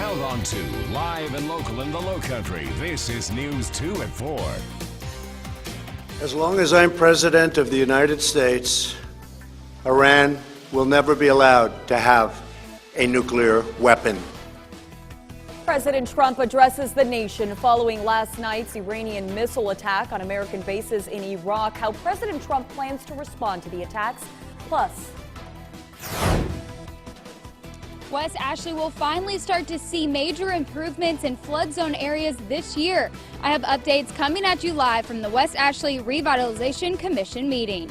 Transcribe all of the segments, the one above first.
Count on 2, live and local in the Lowcountry. This is News 2 at 4. As long as I'm President of the United States, Iran will never be allowed to have a nuclear weapon. President Trump addresses the nation following last night's Iranian missile attack on American bases in Iraq. How President Trump plans to respond to the attacks. Plus, West Ashley will finally start to see major improvements in flood zone areas this year. I have updates coming at you live from the West Ashley Revitalization Commission meeting.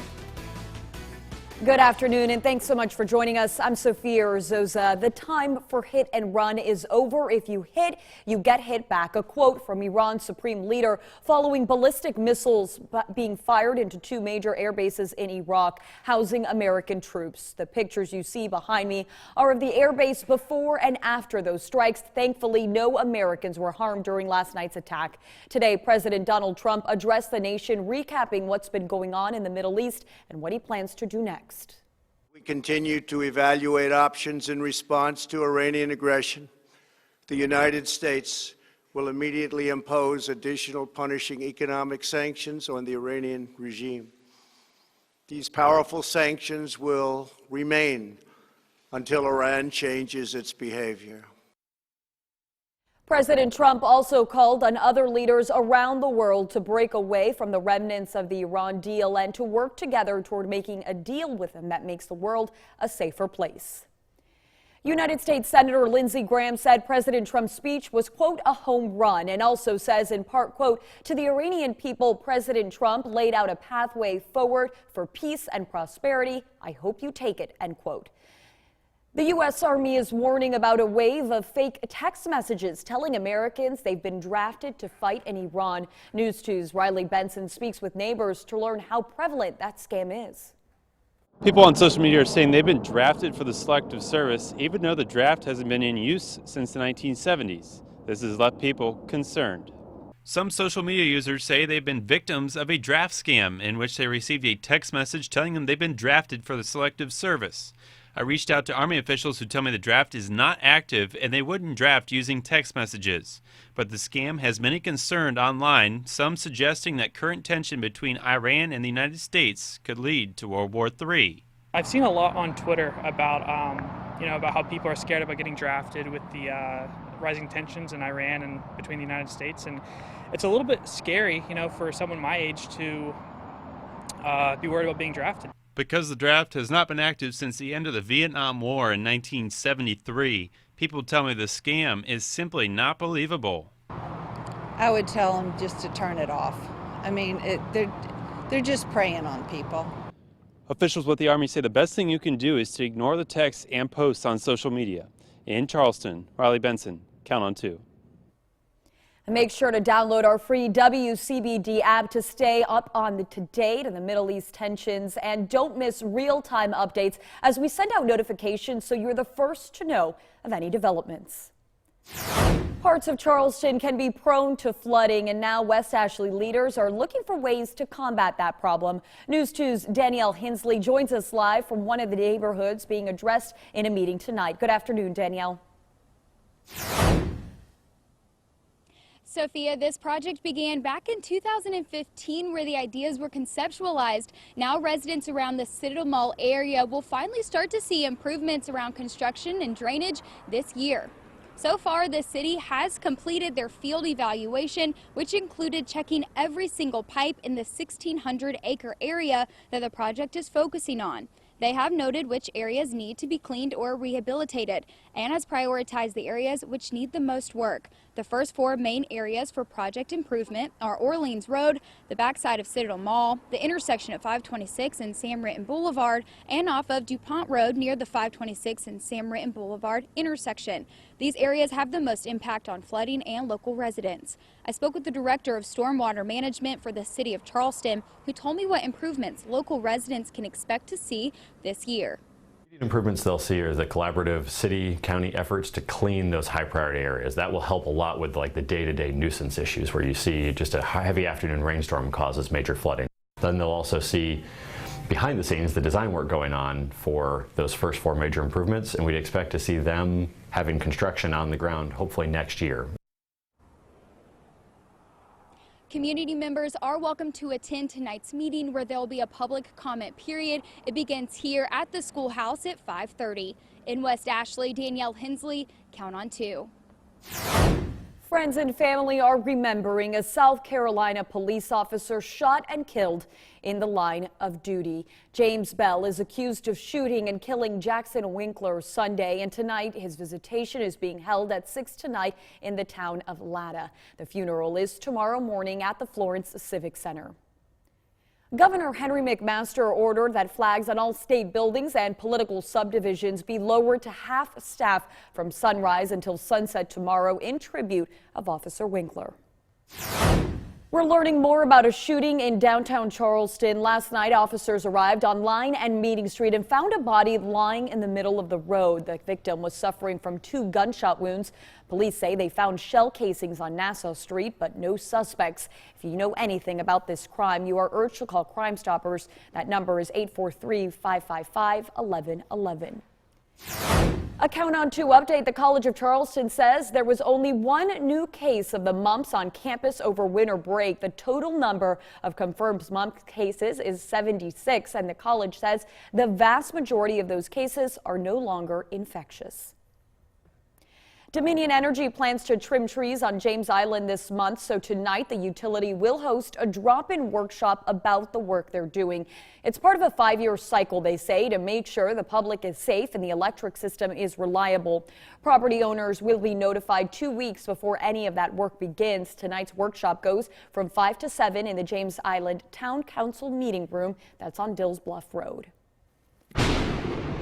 good afternoon, and thanks so much for joining us. I'm Sophia Urzoza. The time for hit and run is over. If you hit, you get hit back. A quote from Iran's supreme leader following ballistic missiles being fired into two major air bases in Iraq, housing American troops. The pictures you see behind me are of the air base before and after those strikes. Thankfully, no Americans were harmed during last night's attack. Today, President Donald Trump addressed the nation, recapping what's been going on in the Middle East and what he plans to do next. We continue to evaluate options in response to Iranian aggression. The United States will immediately impose additional punishing economic sanctions on the Iranian regime. These powerful sanctions will remain until Iran changes its behavior. President Trump also called on other leaders around the world to break away from the remnants of the Iran deal and to work together toward making a deal with them that makes the world a safer place. United States Senator Lindsey Graham said President Trump's speech was, quote, a home run, and also says in part, quote, to the Iranian people, President Trump laid out a pathway forward for peace and prosperity. I hope you take it, end quote. The U.S. Army is warning about a wave of fake text messages telling Americans they've been drafted to fight in Iran. News 2's Riley Benson speaks with neighbors to learn how prevalent that scam is. People on social media are saying they've been drafted for the selective service, even though the draft hasn't been in use since the 1970s. This has left people concerned. Some social media users say they've been victims of a draft scam in which they received a text message telling them they've been drafted for the selective service. I reached out to Army officials who tell me the draft is not active and they wouldn't draft using text messages. But the scam has many concerned online, some suggesting that current tension between Iran and the United States could lead to World War III. I've seen a lot on Twitter about, about how people are scared about getting drafted with the rising tensions in Iran and between the United States. And it's a little bit scary, for someone my age to be worried about being drafted. Because the draft has not been active since the end of the Vietnam War in 1973, people tell me the scam is simply not believable. I would tell them just to turn it off. I mean, they're just preying on people. Officials with the Army say the best thing you can do is to ignore the texts and posts on social media. In Charleston, Riley Benson, Count on 2. And make sure to download our free WCBD app to stay up on the to-date and the Middle East tensions. And don't miss real-time updates as we send out notifications so you're the first to know of any developments. Parts of Charleston can be prone to flooding, and now West Ashley leaders are looking for ways to combat that problem. News 2's Danielle Hensley joins us live from one of the neighborhoods being addressed in a meeting tonight. Good afternoon, Danielle. Sophia, this project began back in 2015 where the ideas were conceptualized. Now residents around the Citadel Mall area will finally start to see improvements around construction and drainage this year. So far, the city has completed their field evaluation, which included checking every single pipe in the 1,600-acre area that the project is focusing on. They have noted which areas need to be cleaned or rehabilitated and has prioritized the areas which need the most work. The first four main areas for project improvement are Orleans Road, the backside of Citadel Mall, the intersection at 526 and Sam Ritten Boulevard, and off of DuPont Road near the 526 and Sam Ritten Boulevard intersection. These areas have the most impact on flooding and local residents. I spoke with the director of stormwater management for the city of Charleston, who told me what improvements local residents can expect to see this year. Improvements they'll see are the collaborative city-county efforts to clean those high-priority areas. That will help a lot with the day-to-day nuisance issues where you see just a heavy afternoon rainstorm causes major flooding. Then they'll also see behind the scenes, the design work going on for those first 4 major improvements, and we'd expect to see them having construction on the ground hopefully next year. Community members are welcome to attend tonight's meeting, where there will be a public comment period. It begins here at the schoolhouse at 5:30. In West Ashley, Danielle Hensley, Count on 2. Friends and family are remembering a South Carolina police officer shot and killed in the line of duty. James Bell is accused of shooting and killing Jackson Winkler Sunday, and tonight his visitation is being held at 6 tonight in the town of Latta. The funeral is tomorrow morning at the Florence Civic Center. Governor Henry McMaster ordered that flags on all state buildings and political subdivisions be lowered to half staff from sunrise until sunset tomorrow in tribute of Officer Winkler. We're learning more about a shooting in downtown Charleston. Last night, officers arrived on Line and Meeting Street and found a body lying in the middle of the road. The victim was suffering from 2 gunshot wounds. Police say they found shell casings on Nassau Street, but no suspects. If you know anything about this crime, you are urged to call Crime Stoppers. That number is 843-555-1111. A Count on 2 update. The College of Charleston says there was only 1 new case of the mumps on campus over winter break. The total number of confirmed mumps cases is 76, and the college says the vast majority of those cases are no longer infectious. Dominion Energy plans to trim trees on James Island this month, so tonight the utility will host a drop-in workshop about the work they're doing. It's part of a 5-year cycle, they say, to make sure the public is safe and the electric system is reliable. Property owners will be notified 2 weeks before any of that work begins. Tonight's workshop goes from 5 to 7 in the James Island Town Council meeting room that's on Dills Bluff Road.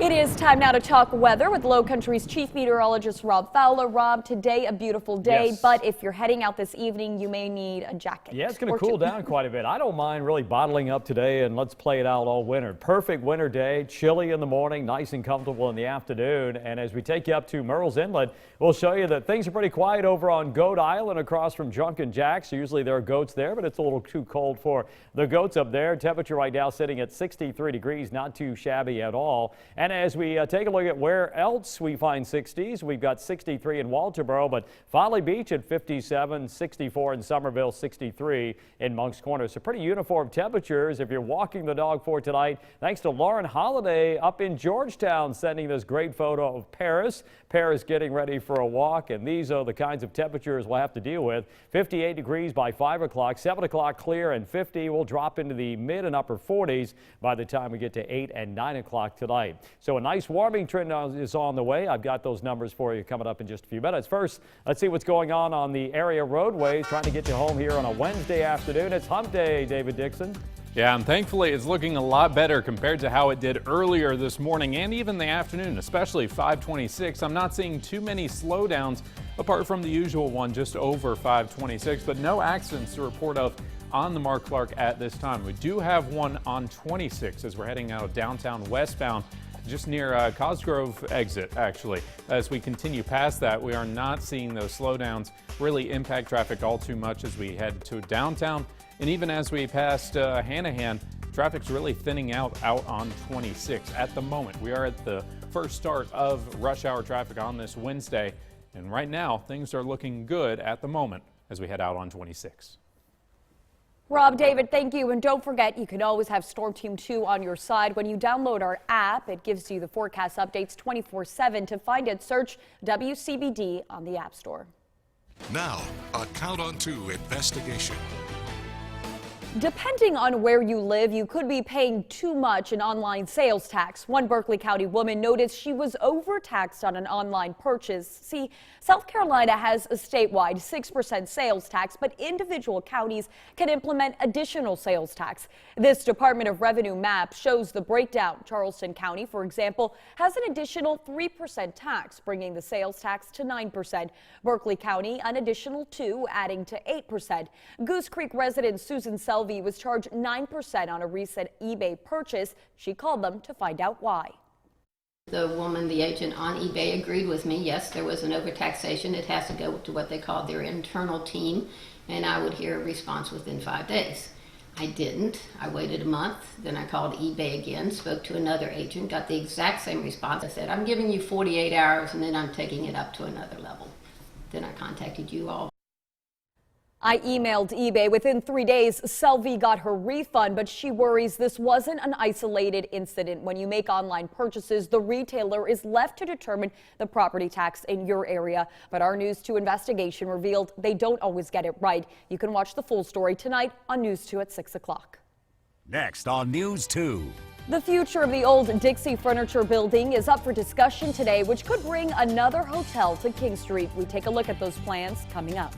It is time now to talk weather with Low Country's Chief Meteorologist Rob Fowler. Rob, today a beautiful day, yes, but if you're heading out this evening, you may need a jacket. Yeah, it's going to cool down quite a bit. I don't mind really bottling up today, and let's play it out all winter. Perfect winter day, chilly in the morning, nice and comfortable in the afternoon. And as we take you up to Murrells Inlet, we'll show you that things are pretty quiet over on Goat Island across from Drunken Jack's. Usually there are goats there, but it's a little too cold for the goats up there. Temperature right now sitting at 63 degrees, not too shabby at all. And as we take a look at where else we find 60s, we've got 63 in Walterboro, but Folly Beach at 57, 64 in Somerville, 63 in Moncks Corner. So pretty uniform temperatures if you're walking the dog for tonight. Thanks to Lauren Holiday up in Georgetown sending this great photo of Paris. Paris getting ready for a walk, and these are the kinds of temperatures we'll have to deal with. 58 degrees by 5 o'clock, 7 o'clock clear, and 50 will drop into the mid and upper 40s by the time we get to 8 and 9 o'clock tonight. So a nice warming trend is on the way. I've got those numbers for you coming up in just a few minutes. First, let's see what's going on the area roadways, trying to get you home here on a Wednesday afternoon. It's hump day, David Dixon. Yeah, and thankfully it's looking a lot better compared to how it did earlier this morning and even the afternoon, especially 526. I'm not seeing too many slowdowns apart from the usual one just over 526, but no accidents to report of on the Mark Clark at this time. We do have one on 26 as we're heading out of downtown westbound, just near Cosgrove exit, actually. As we continue past that, we are not seeing those slowdowns really impact traffic all too much as we head to downtown. And even as we passed Hanahan, traffic's really thinning out on 26 at the moment. We are at the first start of rush hour traffic on this Wednesday. And right now, things are looking good at the moment as we head out on 26. Rob, David, thank you. And don't forget, you can always have Storm Team 2 on your side. When you download our app, it gives you the forecast updates 24/7. To find it, search WCBD on the App Store. Now, a Count on 2 investigation. Depending on where you live, you could be paying too much in online sales tax. One Berkeley County woman noticed she was overtaxed on an online purchase. See, South Carolina has a statewide 6% sales tax, but individual counties can implement additional sales tax. This Department of Revenue map shows the breakdown. Charleston County, for example, has an additional 3% tax, bringing the sales tax to 9%. Berkeley County, an additional 2%, adding to 8%. Goose Creek resident Susan Selvey was charged 9% on a recent eBay purchase. She called them to find out why. The woman, the agent on eBay, agreed with me. Yes, there was an overtaxation. It has to go to what they call their internal team, and I would hear a response within 5 days. I didn't. I waited a month, then I called eBay again, spoke to another agent, got the exact same response. I said, I'm giving you 48 hours and then I'm taking it up to another level. Then I contacted you all. I emailed eBay. Within 3 days, Selvi got her refund, but she worries this wasn't an isolated incident. When you make online purchases, the retailer is left to determine the property tax in your area. But our News 2 investigation revealed they don't always get it right. You can watch the full story tonight on News 2 at 6 o'clock. Next on News 2. The future of the old Dixie Furniture building is up for discussion today, which could bring another hotel to King Street. We take a look at those plans coming up.